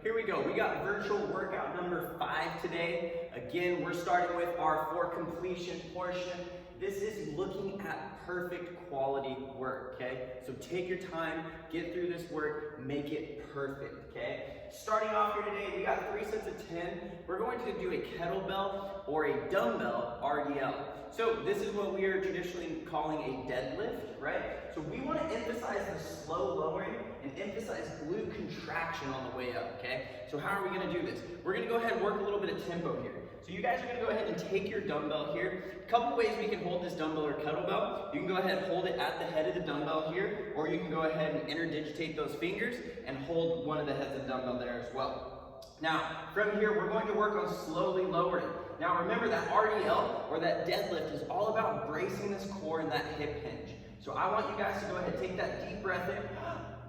Here we go. We got virtual workout number 5 today. Again, we're starting with our for completion portion. This is looking at perfect quality work, okay? So take your time, get through this work, make it perfect, okay? Starting off here today, we got 3 sets of 10. We're going to do a kettlebell or a dumbbell RDL. So this is what we are traditionally calling a deadlift, right? So we want to emphasize the slow lowering and emphasize glute contraction on the way up, okay? So how are we going to do this? We're going to go ahead and work a little bit of tempo here. So you guys are going to go ahead and take your dumbbell here. A couple ways we can hold this dumbbell or kettlebell. You can go ahead and hold it at the head of the dumbbell here, or you can go ahead and interdigitate those fingers and hold one of the heads of the dumbbell there as well. Now, from here, we're going to work on slowly lowering. Now remember that RDL or that deadlift is all about bracing this core and that hip hinge. So I want you guys to go ahead and take that deep breath in,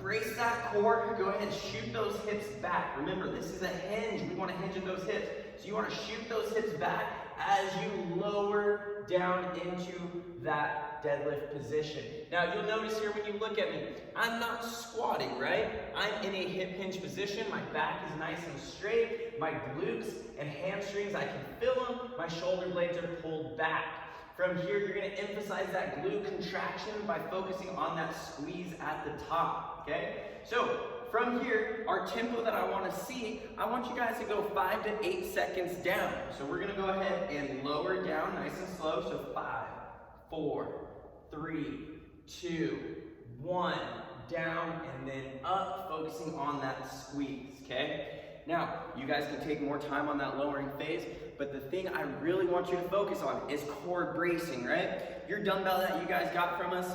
brace that core, go ahead and shoot those hips back. Remember, this is a hinge. We want to hinge at those hips. So you want to shoot those hips back as you lower down into that deadlift position. Now you'll notice here when you look at me, I'm not squatting, right? I'm in a hip hinge position. My back is nice and straight. My glutes and hamstrings, I can feel them. My shoulder blades are pulled back. From here, you're going to emphasize that glute contraction by focusing on that squeeze at the top, okay? So from here, our tempo that I want to see, I want you guys to go 5 to 8 seconds down. So we're going to go ahead and lower down nice and slow. So 5, 4, 3, 2, 1, down and then up, focusing on that squeeze, okay? Now, you guys can take more time on that lowering phase, but the thing I really want you to focus on is core bracing, right? Your dumbbell that you guys got from us,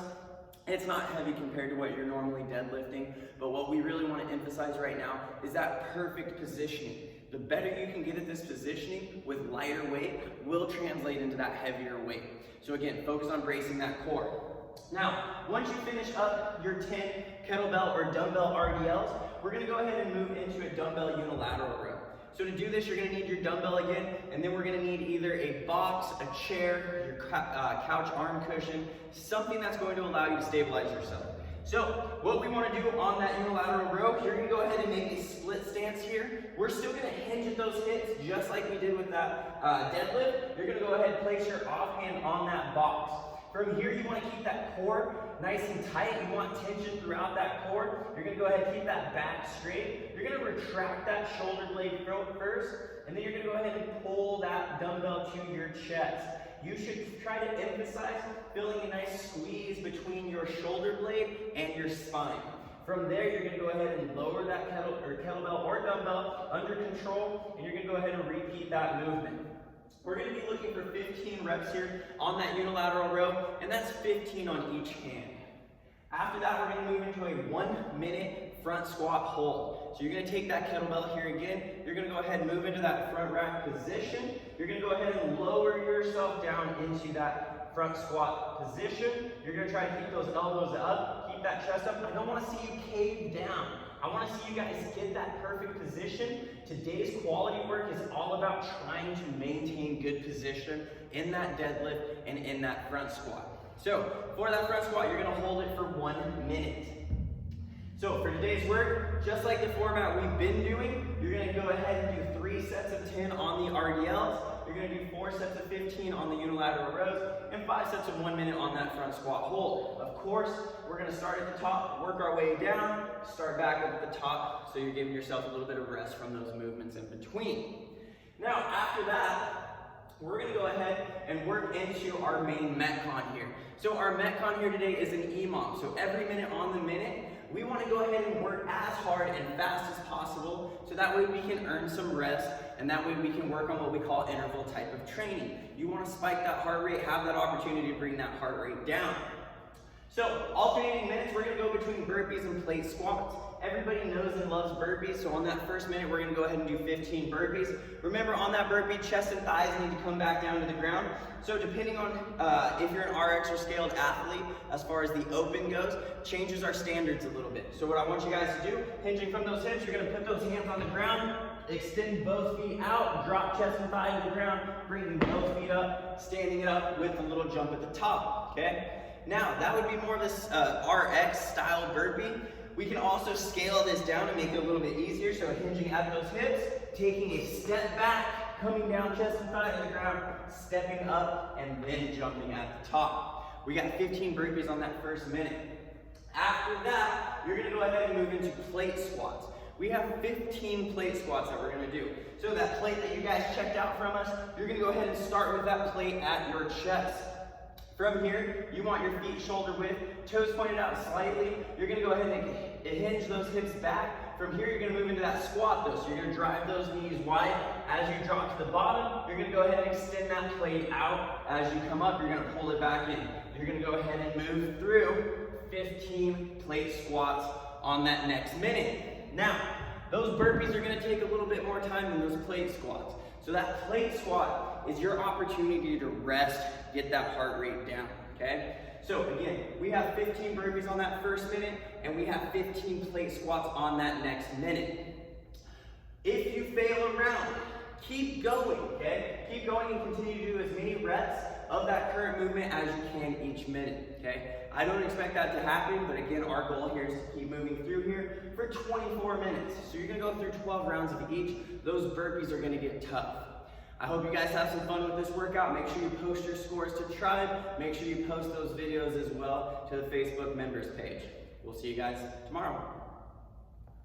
it's not heavy compared to what you're normally deadlifting, but what we really want to emphasize right now is that perfect positioning. The better you can get at this positioning with lighter weight will translate into that heavier weight. So again, focus on bracing that core. Now, once you finish up your 10 kettlebell or dumbbell RDLs, we're going to go ahead and move into a dumbbell unilateral row. So to do this, you're going to need your dumbbell again, and then we're going to need either a box, a chair, your couch arm cushion, something that's going to allow you to stabilize yourself. So what we want to do on that unilateral row, you're going to go ahead and make a split stance here. We're still going to hinge at those hips just like we did with that deadlift. You're going to go ahead and place your offhand on that box. From here, you want to keep that core nice and tight. You want tension throughout that core. You're going to go ahead and keep that back straight. You're going to retract that shoulder blade first, and then you're going to go ahead and pull that dumbbell to your chest. You should try to emphasize feeling a nice squeeze between your shoulder blade and your spine. From there, you're going to go ahead and lower that kettlebell or dumbbell under control, and you're going to go ahead and repeat that movement. We're going to be looking for 15 reps here on that unilateral row, and that's 15 on each hand. After that, we're going to move into a 1-minute front squat hold. So you're going to take that kettlebell here again. You're going to go ahead and move into that front rack position. You're going to go ahead and lower yourself down into that front squat position. You're going to try to keep those elbows up, keep that chest up. I don't want to see you cave down. I want to see you guys get that perfect position. Today's quality work is all about trying to maintain good position in that deadlift and in that front squat. So for that front squat, you're going to hold it for 1 minute. So for today's work, just like the format we've been doing, you're going to go ahead and do 3 sets of 10 on the RDLs. You're going to do 4 sets of 15 on the unilateral rows and 5 sets of 1 minute on that front squat hold. Of course, we're going to start at the top, work our way down, start back up at the top, so you're giving yourself a little bit of rest from those movements in between. Now, after that, we're going to go ahead and work into our main Metcon here. So our Metcon here today is an EMOM. So every minute on the minute, we want to go ahead and work as hard and fast as possible, so that way we can earn some rest, and that way we can work on what we call interval type of training. You want to spike that heart rate, have that opportunity to bring that heart rate down. So alternating minutes, we're going to go between burpees and plate squats. Everybody knows and loves burpees, so on that first minute, we're going to go ahead and do 15 burpees. Remember, on that burpee, chest and thighs need to come back down to the ground. So depending on if you're an RX or scaled athlete, as far as the open goes, changes our standards a little bit. So what I want you guys to do, hinging from those hips, you're going to put those hands on the ground, extend both feet out, drop chest and thigh to the ground, bringing both feet up, standing it up with a little jump at the top, okay? Now, that would be more of this RX style burpee. We can also scale this down and make it a little bit easier. So hinging at those hips, taking a step back, coming down chest and thigh to the ground, stepping up, and then jumping at the top. We got 15 burpees on that first minute. After that, you're gonna go ahead and move into plate squats. We have 15 plate squats that we're gonna do. So that plate that you guys checked out from us, you're gonna go ahead and start with that plate at your chest. From here, you want your feet shoulder width, toes pointed out slightly. You're gonna go ahead and hinge those hips back. From here, you're gonna move into that squat though. So you're gonna drive those knees wide. As you drop to the bottom, you're gonna go ahead and extend that plate out. As you come up, you're gonna pull it back in. You're gonna go ahead and move through 15 plate squats on that next minute. Now, those burpees are gonna take a little bit more time than those plate squats. So that plate squat is your opportunity to rest, get that heart rate down, okay? So again, we have 15 burpees on that first minute, and we have 15 plate squats on that next minute. If you fail around, keep going, okay? Keep going and continue to do as many reps of that current movement as you can each minute, okay? I don't expect that to happen, but again, our goal here is to keep moving through here for 24 minutes. So you're gonna go through 12 rounds of each. Those burpees are gonna get tough. I hope you guys have some fun with this workout. Make sure you post your scores to Tribe. Make sure you post those videos as well to the Facebook members page. We'll see you guys tomorrow.